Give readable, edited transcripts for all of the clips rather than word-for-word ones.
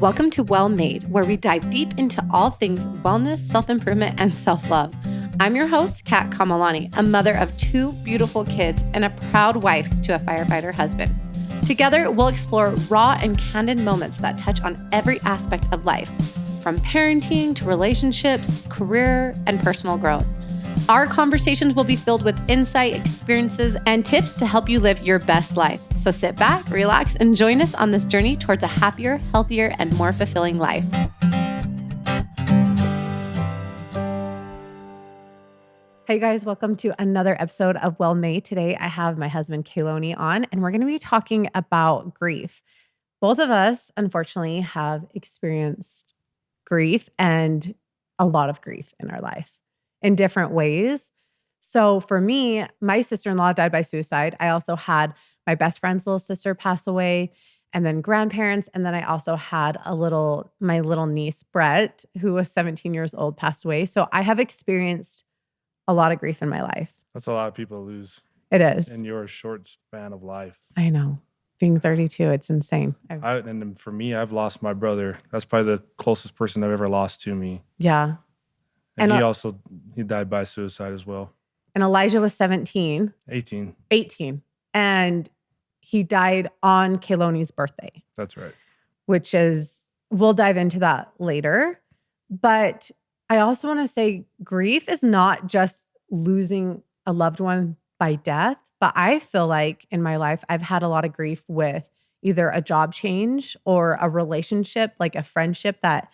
Welcome to Well Made, where we dive deep into all things wellness, self-improvement, and self-love. I'm your host, Kat Kamalani, a mother of 2 beautiful kids and a proud wife to a firefighter husband. Together, we'll explore raw and candid moments that touch on every aspect of life, from parenting to relationships, career, and personal growth. Our conversations will be filled with insight, experiences, and tips to help you live your best life. So sit back, relax, and join us on this journey towards a happier, healthier, and more fulfilling life. Hey guys, welcome to another episode of Well Made. Today I have my husband Kaloni on, and we're going to be talking about grief. Both of us, unfortunately, have experienced grief and a lot of grief in our life in different ways. So for me, my sister-in-law died by suicide. I also had my best friend's little sister pass away, and then grandparents. And then I also had my little niece, Brett, who was 17 years old, passed away. So I have experienced a lot of grief in my life. That's a lot of people to lose. It is. In your short span of life. I know. Being 32, it's insane. And for me, I've lost my brother. That's probably the closest person I've ever lost to me. Yeah. And he died by suicide as well. And Elijah was 17. 18. And he died on Kaloni's birthday. That's right. We'll dive into that later. But I also want to say grief is not just losing a loved one by death, but I feel like in my life, I've had a lot of grief with either a job change or a relationship, like a friendship that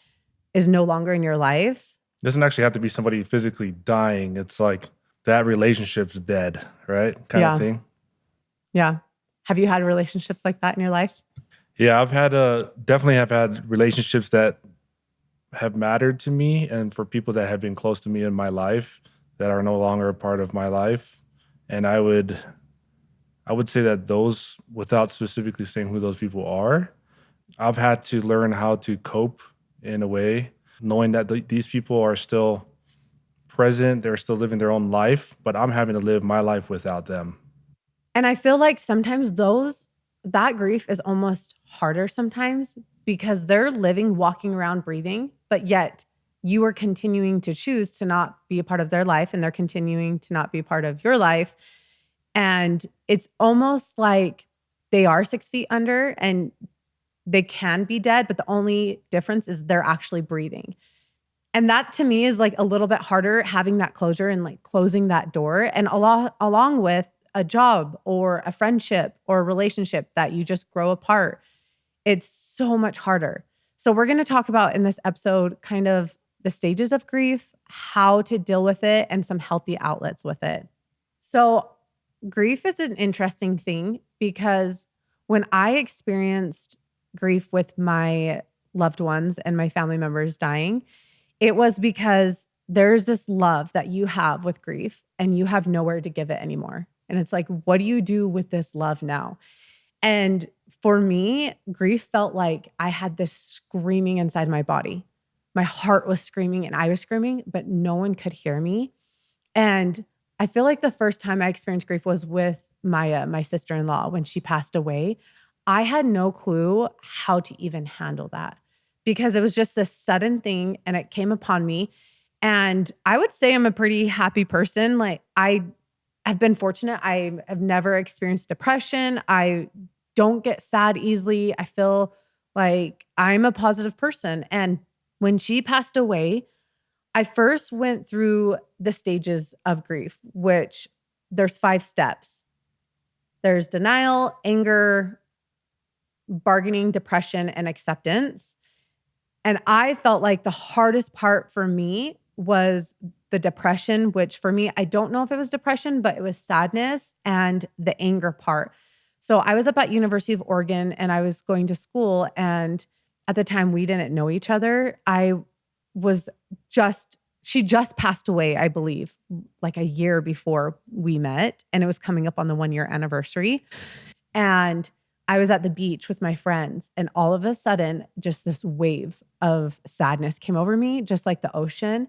is no longer in your life. It doesn't actually have to be somebody physically dying. It's like that relationship's dead, right? Kind of thing. Yeah. Have you had relationships like that in your life? Yeah, I've definitely have had relationships that have mattered to me, and for people that have been close to me in my life that are no longer a part of my life. And I would say that those, without specifically saying who those people are, I've had to learn how to cope in a way, knowing that these people are still present, they're still living their own life, but I'm having to live my life without them. And I feel like sometimes that grief is almost harder sometimes because they're living, walking around, breathing, but yet you are continuing to choose to not be a part of their life and they're continuing to not be a part of your life. And it's almost like they are 6 feet under and they can be dead, but the only difference is they're actually breathing. And that to me is like a little bit harder, having that closure and like closing that door, and along with a job or a friendship or a relationship that you just grow apart. It's so much harder. So we're going to talk about in this episode kind of the stages of grief, how to deal with it, and some healthy outlets with it. So grief is an interesting thing because when I experienced grief with my loved ones and my family members dying, it was because there's this love that you have with grief and you have nowhere to give it anymore. And it's like, what do you do with this love now? And for me, grief felt like I had this screaming inside my body. My heart was screaming and I was screaming, but no one could hear me. And I feel like the first time I experienced grief was with my sister-in-law when she passed away. I had no clue how to even handle that because it was just this sudden thing and it came upon me. And I would say I'm a pretty happy person. Like I've been fortunate. I have never experienced depression. I don't get sad easily. I feel like I'm a positive person. And when she passed away, I first went through the stages of grief, which there's 5 steps. There's denial, anger, bargaining, depression, and acceptance. And I felt like the hardest part for me was the depression, which for me, I don't know if it was depression, but it was sadness and the anger part. So I was up at University of Oregon and I was going to school, and at the time we didn't know each other. She just passed away, I believe, like a year before we met, and it was coming up on the 1-year anniversary. And I was at the beach with my friends, and all of a sudden, just this wave of sadness came over me, just like the ocean.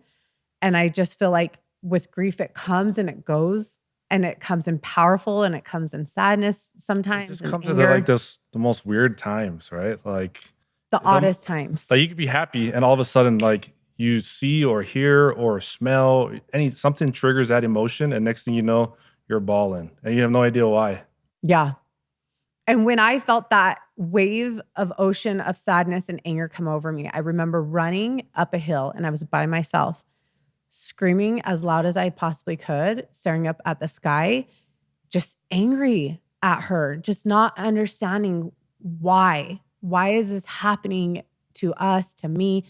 And I just feel like with grief, it comes and it goes, and it comes in powerful and it comes in sadness sometimes. It just comes at like the most weird times, right? Like The oddest times. Like you could be happy and all of a sudden like you see or hear or smell something triggers that emotion and next thing you know, you're bawling and you have no idea why. Yeah. And when I felt that wave of ocean of sadness and anger come over me, I remember running up a hill and I was by myself, screaming as loud as I possibly could, staring up at the sky, just angry at her, just not understanding why. Why is this happening to us, to me?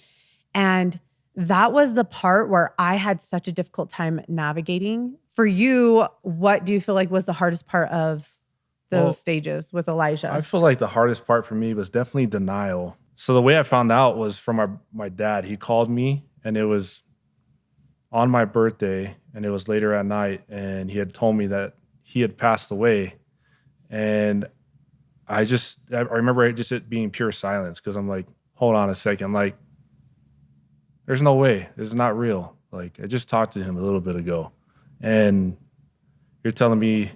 And that was the part where I had such a difficult time navigating. For you, what do you feel like was the hardest part of those stages with Elijah? I feel like the hardest part for me was definitely denial. So the way I found out was from my dad. He called me and it was on my birthday and it was later at night and he had told me that he had passed away. And I remember just it being pure silence because I'm like, hold on a second. Like, there's no way. This is not real. Like, I just talked to him a little bit ago. And you're telling me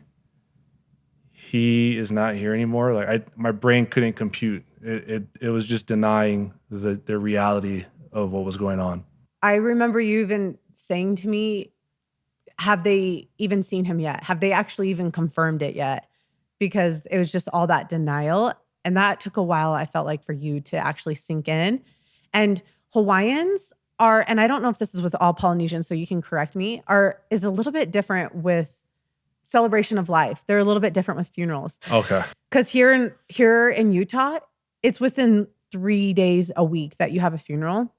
he is not here anymore. Like my brain couldn't compute. It was just denying the reality of what was going on. I remember you even saying to me, have they even seen him yet? Have they actually even confirmed it yet? Because it was just all that denial. And that took a while, I felt like, for you to actually sink in. And Hawaiians are, and I don't know if this is with all Polynesians, so you can correct me, is a little bit different with celebration of life. They're a little bit different with funerals. Okay. Because here in Utah, it's within 3 days a week that you have a funeral.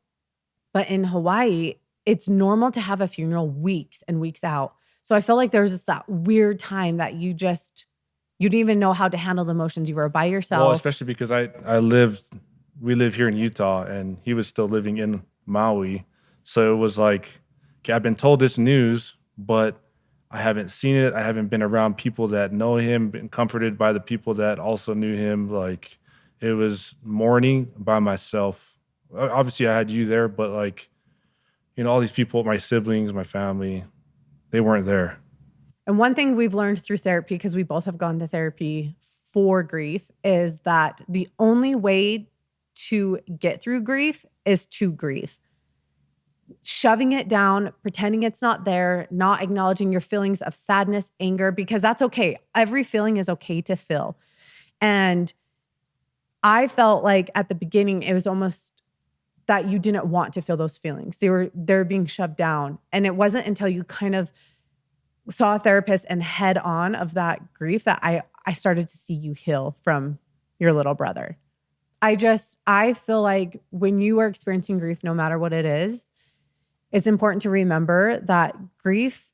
But in Hawaii, it's normal to have a funeral weeks and weeks out. So I feel like there's just that weird time that you didn't even know how to handle the emotions. You were by yourself. Well, especially because we live here in Utah and he was still living in Maui. So it was like, okay, I've been told this news, but I haven't seen it. I haven't been around people that know him, been comforted by the people that also knew him. Like it was mourning by myself. Obviously I had you there, but like, all these people, my siblings, my family, they weren't there. And one thing we've learned through therapy, because we both have gone to therapy for grief, is that the only way to get through grief is to grieve. Shoving it down, pretending it's not there, not acknowledging your feelings of sadness, anger, because that's okay. Every feeling is okay to feel. And I felt like at the beginning, it was almost that you didn't want to feel those feelings. They're being shoved down. And it wasn't until you kind of saw a therapist and head on of that grief that I started to see you heal from your little brother. I feel like when you are experiencing grief, no matter what it is, it's important to remember that grief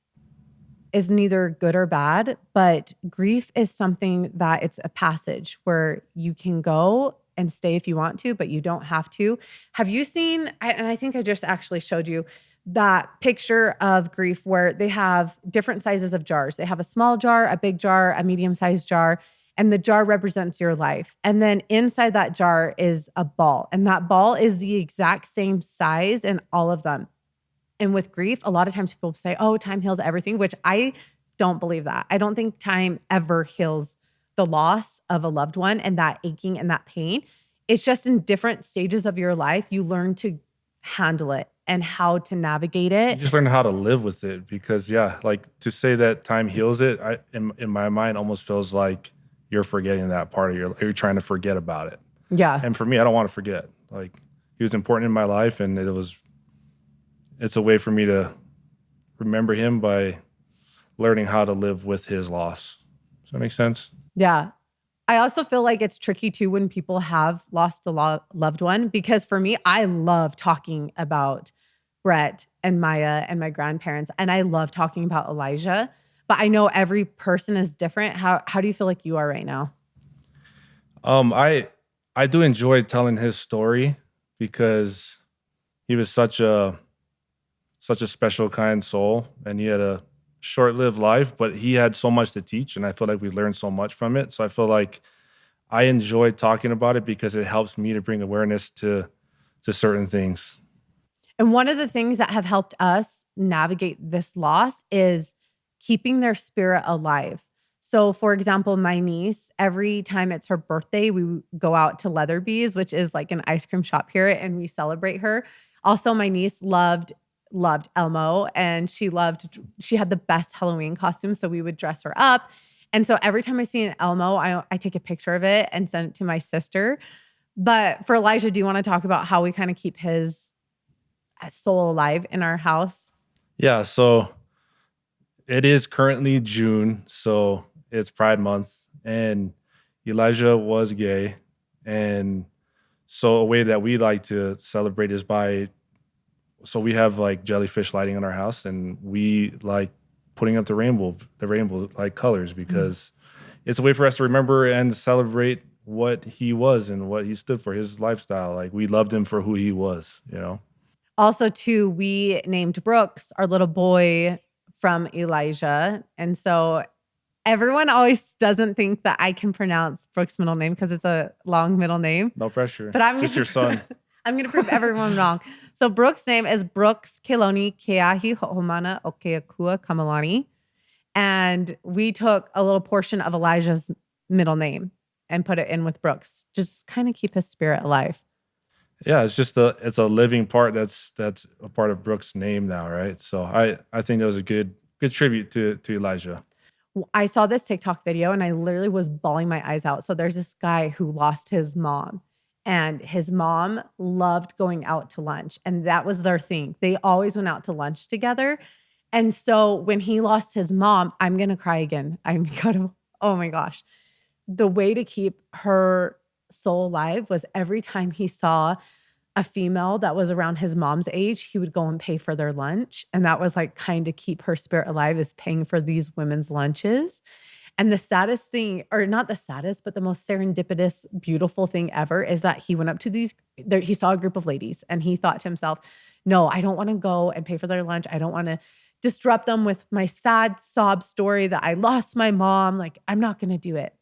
is neither good or bad, but grief is something that it's a passage where you can go and stay if you want to, but you don't have to. Have you seen, and I think I just actually showed you that picture of grief where they have different sizes of jars. They have a small jar, a big jar, a medium-sized jar, and the jar represents your life. And then inside that jar is a ball, and that ball is the exact same size in all of them. And with grief, a lot of times people say, oh, time heals everything, which I don't believe that. I don't think time ever heals the loss of a loved one and that aching and that pain. It's just in different stages of your life, you learn to handle it and how to navigate it. You just learn how to live with it because, yeah, like to say that time heals it, in my mind almost feels like you're forgetting that part of you're trying to forget about it. Yeah. And for me, I don't want to forget. Like he was important in my life and it's a way for me to remember him by learning how to live with his loss. Does that make sense? Yeah. I also feel like it's tricky too when people have lost a loved one, because for me, I love talking about Brett and Maya and my grandparents, and I love talking about Elijah, but I know every person is different. How do you feel like you are right now? I do enjoy telling his story because he was such a special kind soul and he had a short-lived life, but he had so much to teach and I feel like we learned so much from it. So I feel like I enjoy talking about it because it helps me to bring awareness to certain things. And one of the things that have helped us navigate this loss is keeping their spirit alive. So, for example, my niece, every time it's her birthday, we go out to Leatherby's, which is like an ice cream shop here, and we celebrate her. Also, my niece loved Elmo, and she had the best Halloween costume, so we would dress her up. And so every time I see an Elmo, I take a picture of it and send it to my sister. But for Elijah, do you want to talk about how we kind of keep his soul alive in our house? Yeah, so it is currently June, so it's Pride Month, and Elijah was gay. And so a way that we like to celebrate is so we have like jellyfish lighting in our house, and we like putting up the rainbow like colors, because it's a way for us to remember and celebrate what he was and what he stood for, his lifestyle. Like, we loved him for who he was, you know? Also, too, we named Brooks, our little boy, from Elijah. And so everyone always doesn't think that I can pronounce Brooks' middle name because it's a long middle name. No pressure. But I'm Just your son. I'm going to prove everyone wrong. So Brooks' name is Brooks Keloni Keahi Ho'omana Okeakua Kamalani. And we took a little portion of Elijah's middle name and put it in with Brooks, just kind of keep his spirit alive. Yeah, it's a living part that's a part of Brooks' name now, right? So I think that was a good tribute to Elijah. I saw this TikTok video and I literally was bawling my eyes out. So there's this guy who lost his mom, and his mom loved going out to lunch, and that was their thing. They always went out to lunch together. And so when he lost his mom, I'm going to cry again. I'm gonna, oh my gosh. The way to keep her soul alive was every time he saw a female that was around his mom's age, he would go and pay for their lunch. And that was like kind of keep her spirit alive, is paying for these women's lunches. And the saddest thing, or not the saddest, but the most serendipitous, beautiful thing ever is that he went up to he saw a group of ladies and he thought to himself, no, I don't want to go and pay for their lunch. I don't want to disrupt them with my sad sob story that I lost my mom. Like, I'm not going to do it.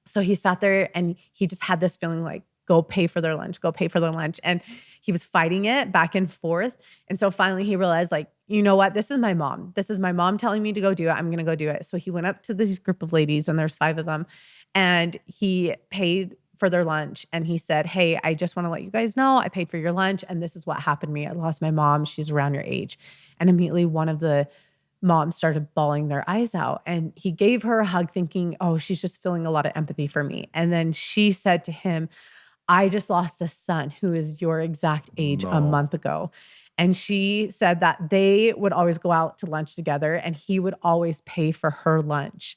So he sat there and he just had this feeling like, go pay for their lunch, go pay for their lunch. And he was fighting it back and forth. And so finally he realized, like, you know what? This is my mom. This is my mom telling me to go do it. I'm going to go do it. So he went up to this group of ladies, and there's 5 of them, and he paid for their lunch. And he said, hey, I just want to let you guys know I paid for your lunch, and this is what happened to me. I lost my mom. She's around your age. And immediately one of the moms started bawling their eyes out, and he gave her a hug thinking, oh, she's just feeling a lot of empathy for me. And then she said to him, I just lost a son who is your exact age a month ago. And she said that they would always go out to lunch together and he would always pay for her lunch.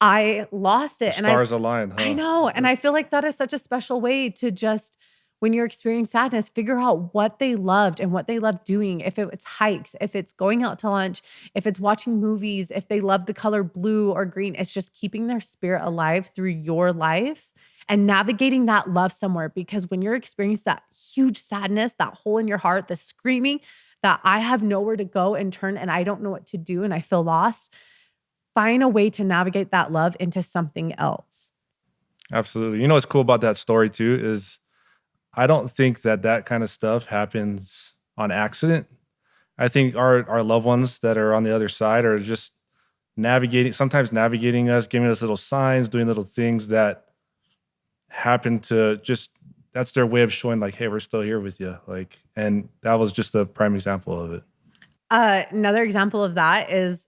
I lost it. Stars aligned, huh? I know. And I feel like that is such a special way to just, when you're experiencing sadness, figure out what they loved and what they loved doing. If it's hikes, if it's going out to lunch, if it's watching movies, if they love the color blue or green, it's just keeping their spirit alive through your life and navigating that love somewhere. Because when you're experiencing that huge sadness, that hole in your heart, the screaming that I have nowhere to go and turn and I don't know what to do and I feel lost, find a way to navigate that love into something else. Absolutely. You know what's cool about that story too is I don't think that kind of stuff happens on accident. I think our loved ones that are on the other side are just sometimes navigating us, giving us little signs, doing little things that happen to just, that's their way of showing like, hey, we're still here with you. Like, and that was just a prime example of it. Another example of that is,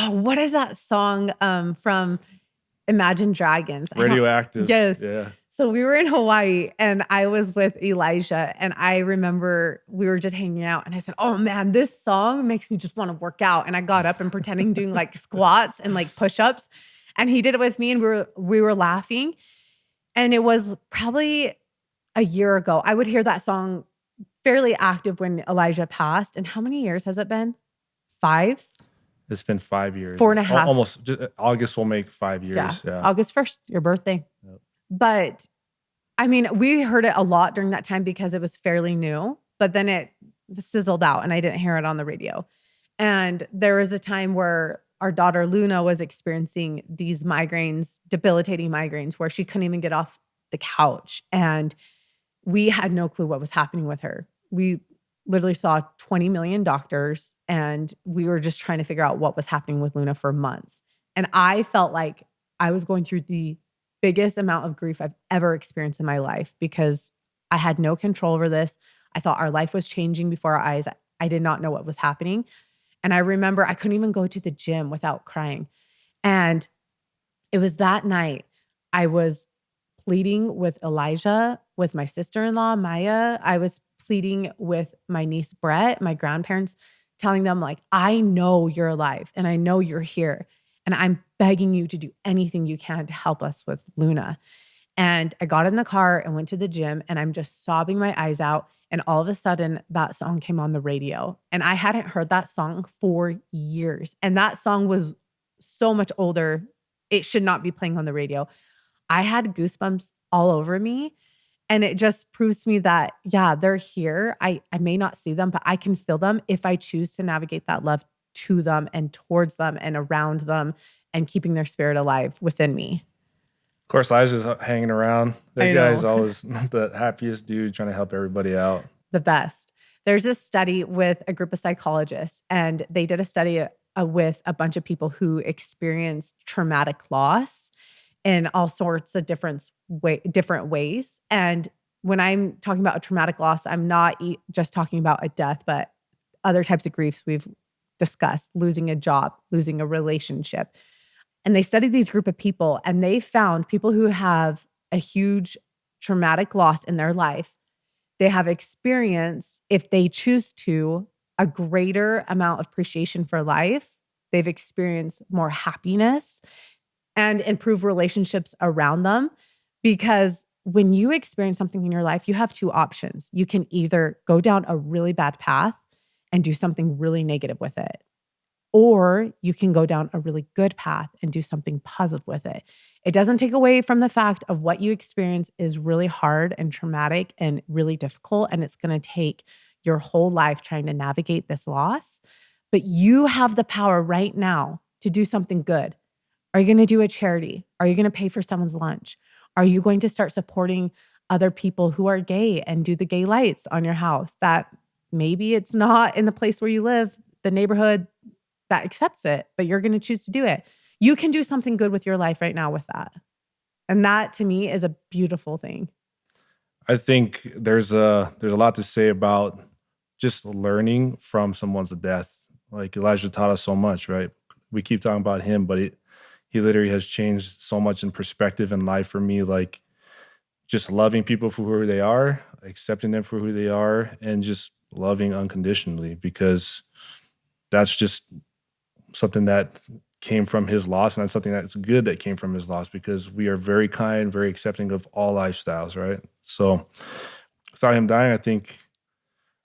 what is that song from Imagine Dragons? Radioactive. Yes. Yeah. So we were in Hawaii and I was with Elijah, and I remember we were just hanging out and I said, oh man, this song makes me just want to work out. And I got up and pretending doing like squats and like push-ups, and he did it with me, and we were laughing. And it was probably a year ago. I would hear that song fairly active when Elijah passed. And how many years has it been? 5? It's been 5 years. 4.5. Almost. August will make 5 years. Yeah. August 1st, your birthday. Yep. But I mean, we heard it a lot during that time because it was fairly new, but then it sizzled out and I didn't hear it on the radio. And there was a time where our daughter Luna was experiencing these migraines, debilitating migraines, where she couldn't even get off the couch. And we had no clue what was happening with her. We literally saw 20 million doctors, and we were just trying to figure out what was happening with Luna for months. And I felt like I was going through the biggest amount of grief I've ever experienced in my life because I had no control over this. I thought our life was changing before our eyes. I did not know what was happening. And I remember I couldn't even go to the gym without crying. And it was that night I was pleading with Elijah, with my sister-in-law, Maya. I was pleading with my niece, Brett, my grandparents, telling them like, I know you're alive and I know you're here. And I'm begging you to do anything you can to help us with Luna. And I got in the car and went to the gym and I'm just sobbing my eyes out. And all of a sudden, that song came on the radio. And I hadn't heard that song for years. And that song was so much older. It should not be playing on the radio. I had goosebumps all over me. And it just proves to me that, yeah, they're here. I may not see them, but I can feel them if I choose to navigate that love to them and towards them and around them and keeping their spirit alive within me. Of course, Elijah's hanging around. That I guy is know. always the happiest dude trying to help everybody out. The best. There's a study with a group of psychologists, and they did a study with a bunch of people who experienced traumatic loss in all sorts of different ways. And when I'm talking about a traumatic loss, I'm not just talking about a death, but other types of griefs we've discussed, losing a job, losing a relationship. And they studied these group of people, and they found people who have a huge traumatic loss in their life, they have experienced, if they choose to, a greater amount of appreciation for life. They've experienced more happiness and improve relationships around them. Because when you experience something in your life, you have two options. You can either go down a really bad path and do something really negative with it, or you can go down a really good path and do something positive with it. It doesn't take away from the fact of what you experience is really hard and traumatic and really difficult, and it's going to take your whole life trying to navigate this loss. But you have the power right now to do something good. Are you going to do a charity? Are you going to pay for someone's lunch? Are you going to start supporting other people who are gay and do the gay lights on your house? That maybe it's not in the place where you live, the neighborhood that accepts it, but you're going to choose to do it. You can do something good with your life right now with that. And that to me is a beautiful thing. I think there's a lot to say about just learning from someone's death. Like Elijah taught us so much, right? We keep talking about him, but he literally has changed so much in perspective in life for me. Like just loving people for who they are, accepting them for who they are, and just loving unconditionally, because that's just something that came from his loss, and that's something that's good that came from his loss, because we are very kind, very accepting of all lifestyles, right? So without him dying, I think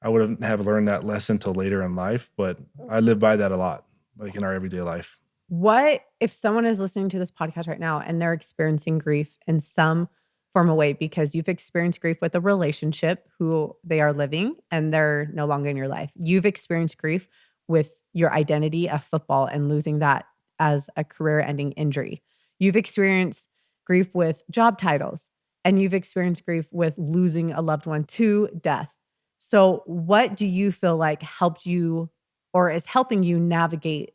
I wouldn't have learned that lesson till later in life, but I live by that a lot, like in our everyday life. What if someone is listening to this podcast right now and they're experiencing grief in some form of way because you've experienced grief with a relationship who they are living and they're no longer in your life? You've experienced grief with your identity of football and losing that as a career-ending injury. You've experienced grief with job titles, and you've experienced grief with losing a loved one to death. So what do you feel like helped you or is helping you navigate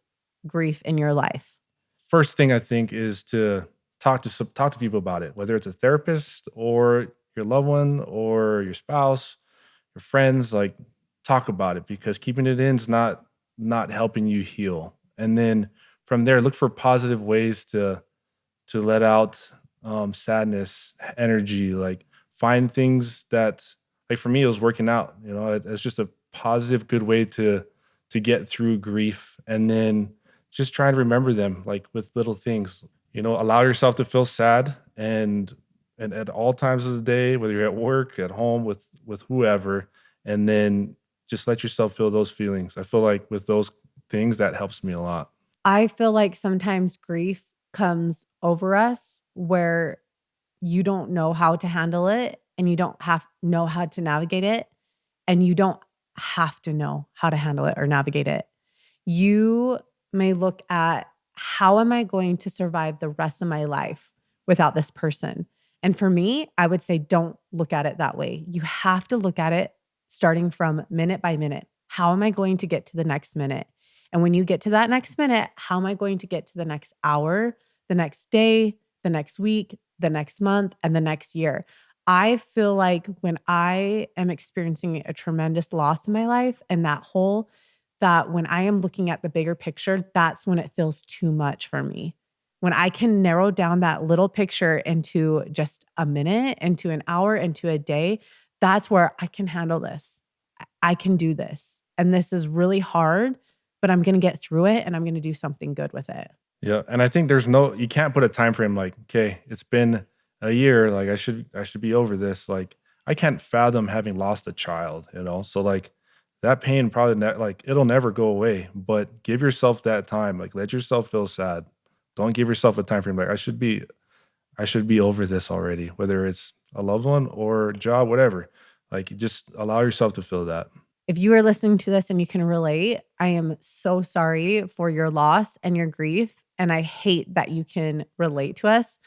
grief in your life? First thing I think is to talk to people about it, whether it's a therapist or your loved one or your spouse, your friends. Like, talk about it, because keeping it in is not helping you heal. And then from there, look for positive ways to let out sadness, energy. Like, find things that, like for me, it was working out. You know, it's just a positive, good way to get through grief. And then just try to remember them, like with little things. You know, allow yourself to feel sad, and at all times of the day, whether you're at work, at home, with whoever, and then just let yourself feel those feelings. I feel like with those things, that helps me a lot. I feel like sometimes grief comes over us where you don't know how to handle it and you don't know how to navigate it, and you don't have to know how to handle it or navigate it. You may look at, how am I going to survive the rest of my life without this person? And for me, I would say don't look at it that way. You have to look at it starting from minute by minute. How am I going to get to the next minute? And when you get to that next minute, how am I going to get to the next hour, the next day, the next week, the next month, and the next year. I feel like when I am experiencing a tremendous loss in my life and that hole, that when I am looking at the bigger picture, that's when it feels too much for me. When I can narrow down that little picture into just a minute, into an hour, into a day, that's where I can handle this. I can do this. And this is really hard, but I'm going to get through it and I'm going to do something good with it. Yeah. And I think you can't put a time frame like, okay, it's been a year. Like I should be over this. Like I can't fathom having lost a child, So like that pain probably it'll never go away, but give yourself that time. Like let yourself feel sad. Don't give yourself a time frame. Like I should be over this already, whether it's a loved one or job, whatever. Like just allow yourself to feel that. If you are listening to this and you can relate, I am so sorry for your loss and your grief. And I hate that you can relate to us.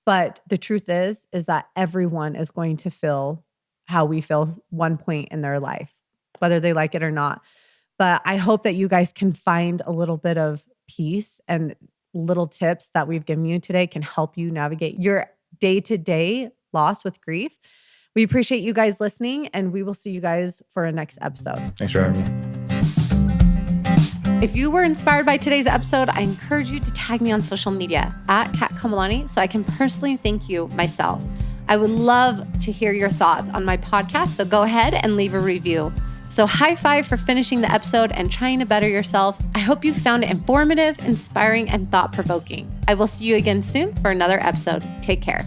But the truth is that everyone is going to feel how we feel one point in their life, whether they like it or not. But I hope that you guys can find a little bit of peace, and little tips that we've given you today can help you navigate your day-to-day loss with grief. We appreciate you guys listening, and we will see you guys for a next episode. Thanks for having me. If you were inspired by today's episode, I encourage you to tag me on social media at Kat Kamalani so I can personally thank you myself. I would love to hear your thoughts on my podcast, so go ahead and leave a review. So high five for finishing the episode and trying to better yourself. I hope you found it informative, inspiring, and thought-provoking. I will see you again soon for another episode. Take care.